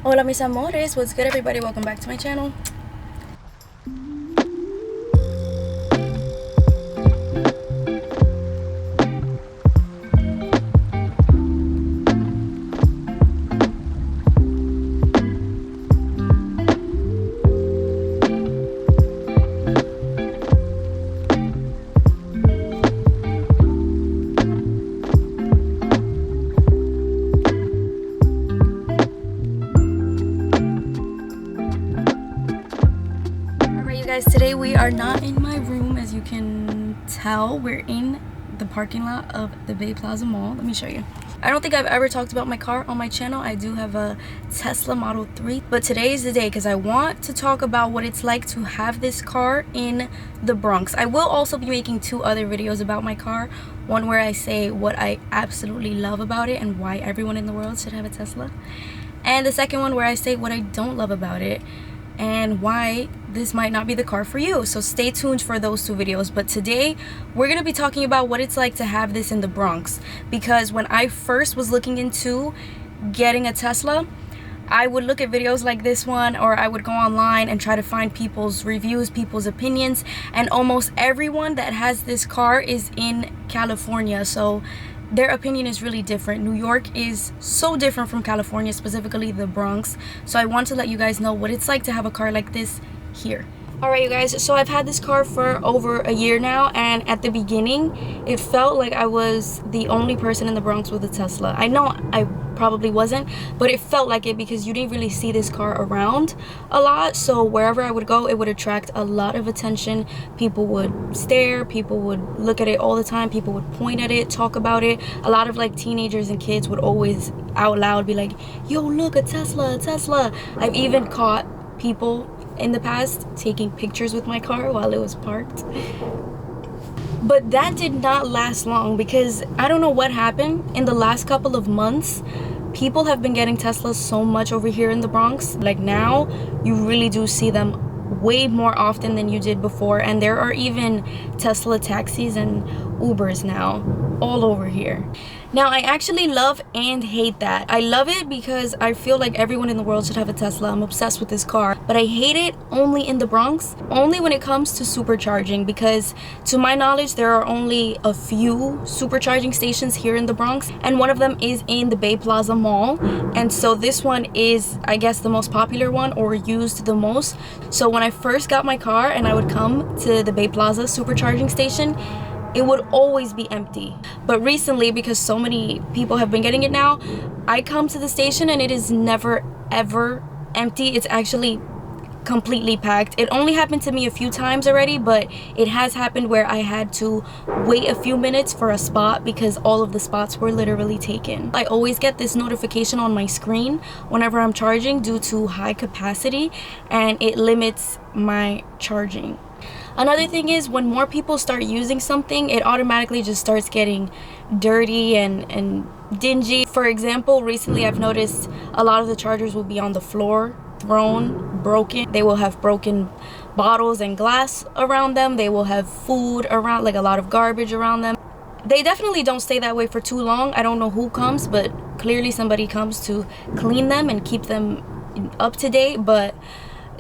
Hola mis amores, what's good everybody? Welcome back to my channel. Alright you guys, today we are not in my room. As you can tell, we're in the parking lot of the Bay Plaza Mall. Let me show you. I don't think I've ever talked about my car on my channel. I do have a Tesla Model 3, but today is the day because I want to talk about what it's like to have this car in the Bronx. I will also be making 2 other videos about my car. One where I say what I absolutely love about it and why everyone in the world should have a Tesla. And the second one where I say what I don't love about it and why this might not be the car for you. So stay tuned for those 2 videos. But today we're gonna be talking about what it's like to have this in the Bronx, because when I first was looking into getting a Tesla, I would look at videos like this one, or I would go online and try to find people's reviews, people's opinions, and almost everyone that has this car is in California, so their opinion is really different. New York is so different from California, specifically the Bronx. So I want to let you guys know what it's like to have a car like this here. Alright you guys, so I've had this car for over a year now, and at the beginning it felt like I was the only person in the Bronx with a Tesla. I know I probably wasn't, but it felt like it because you didn't really see this car around a lot. So wherever I would go, it would attract a lot of attention. People would stare, people would look at it all the time, people would point at it, talk about it. A lot of like teenagers and kids would always out loud be like, yo, look, a Tesla, a Tesla. I've even caught people in the past taking pictures with my car while it was parked. But that did not last long because I don't know what happened. In the last couple of months, people have been getting Teslas so much over here in the Bronx. Like now, you really do see them way more often than you did before, and there are even Tesla taxis and Ubers now all over here. Now I actually love and hate that. I love it because I feel like everyone in the world should have a Tesla. I'm obsessed with this car, but I hate it only in the Bronx, only when it comes to supercharging, because to my knowledge there are only a few supercharging stations here in the Bronx, and one of them is in the Bay Plaza Mall, and so this one is, I guess, the most popular one or used the most. So when I first got my car and I would come to the Bay Plaza supercharging station, it would always be empty. But recently, because so many people have been getting it now, I come to the station and it is never ever empty. It's actually completely packed. It only happened to me a few times already, but it has happened where I had to wait a few minutes for a spot because all of the spots were literally taken. I always get this notification on my screen whenever I'm charging due to high capacity, and it limits my charging. Another thing is, when more people start using something, it automatically just starts getting dirty and dingy. For example, recently I've noticed a lot of the chargers will be on the floor, thrown, broken. They will have broken bottles and glass around them. They will have food around, like a lot of garbage around them. They definitely don't stay that way for too long. I don't know who comes, but clearly somebody comes to clean them and keep them up to date, but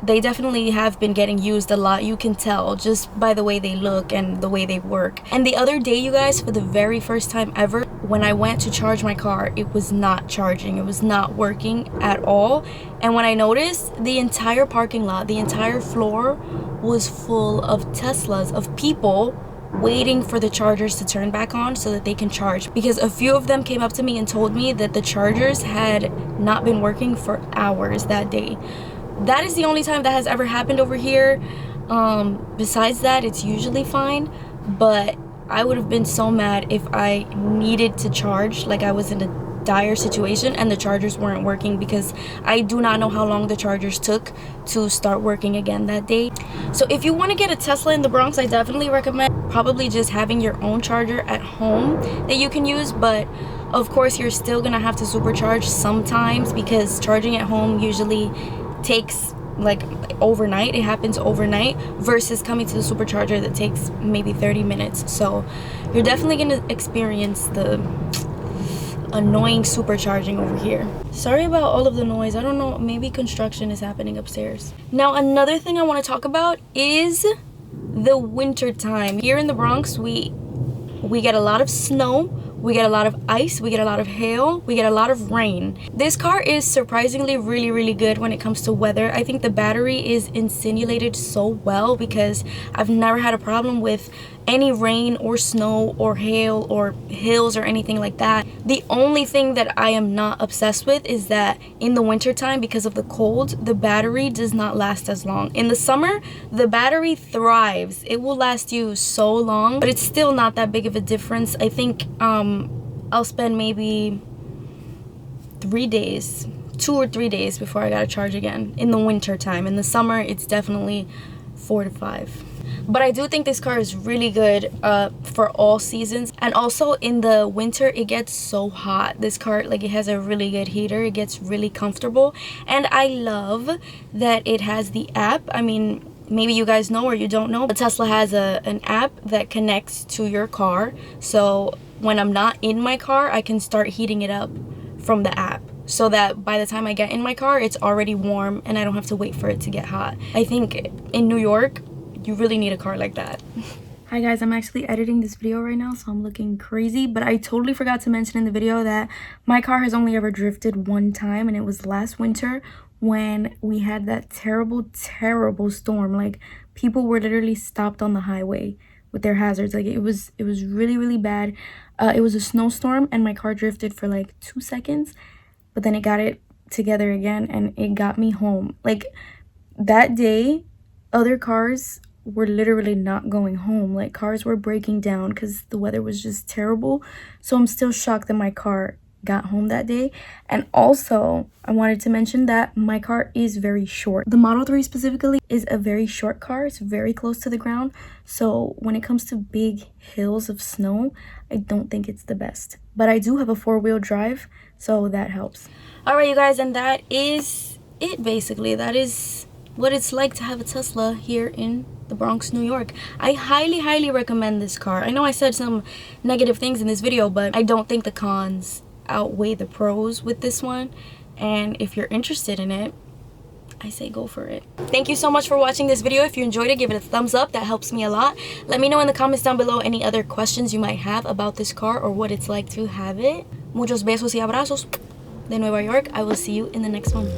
they definitely have been getting used a lot. You can tell just by the way they look and the way they work. And the other day, you guys, for the very first time ever, when I went to charge my car, it was not charging. It was not working at all. And when I noticed, the entire parking lot, the entire floor was full of Teslas, of people waiting for the chargers to turn back on so that they can charge, because a few of them came up to me and told me that the chargers had not been working for hours that day. That is the only time that has ever happened over here. Besides that, it's usually fine, but I would have been so mad if I needed to charge, like I was in a dire situation and the chargers weren't working, because I do not know how long the chargers took to start working again that day. So if you want to get a Tesla in the Bronx, I definitely recommend probably just having your own charger at home that you can use, but of course you're still gonna have to supercharge sometimes, because charging at home usually takes like overnight. It happens overnight versus coming to the supercharger that takes maybe 30 minutes. So you're definitely going to experience the annoying supercharging over here. Sorry about all of the noise. I don't know, maybe construction is happening upstairs. Now another thing I want to talk about is the winter time. Here in the Bronx, we get a lot of snow, we get a lot of ice, we get a lot of hail, we get a lot of rain. This car is surprisingly really good when it comes to weather. I think the battery is insulated so well because I've never had a problem with any rain or snow or hail or hills or anything like that. The only thing that I am not obsessed with is that in the winter time, because of the cold, the battery does not last as long. In the summer, the battery thrives. It will last you so long, but it's still not that big of a difference. I think I'll spend maybe 3 days, 2 or 3 days before I gotta charge again in the winter time. In the summer, it's definitely 4 to 5. But I do think this car is really good for all seasons. And also in the winter, it gets so hot. This car, like, it has a really good heater. It gets really comfortable. And I love that it has the app. I mean, maybe you guys know or you don't know, but Tesla has an app that connects to your car. So when I'm not in my car, I can start heating it up from the app, so that by the time I get in my car, it's already warm and I don't have to wait for it to get hot. I think in New York, you really need a car like that. Hi guys, I'm actually editing this video right now, so I'm looking crazy, but I totally forgot to mention in the video that my car has only ever drifted one time, and it was last winter when we had that terrible storm. Like, people were literally stopped on the highway with their hazards. Like, it was really bad. It was a snowstorm and my car drifted for like 2 seconds, but then it got it together again and it got me home. Like, that day, other cars were literally not going home. Like, cars were breaking down because the weather was just terrible. So I'm still shocked that my car got home that day. And also, I wanted to mention that my car is very short. The Model 3 specifically is a very short car. It's very close to the ground. So when it comes to big hills of snow, I don't think it's the best. But I do have a 4-wheel drive, so that helps. All right, you guys, and that is it basically. That is what it's like to have a Tesla here in the Bronx, New York. I highly recommend this car. I know I said some negative things in this video, but I don't think the cons outweigh the pros with this one. And if you're interested in it, I say go for it. Thank you so much for watching this video. If you enjoyed it, give it a thumbs up. That helps me a lot. Let me know in the comments down below any other questions you might have about this car or what it's like to have it. Muchos besos y abrazos de Nueva York. I will see you in the next one.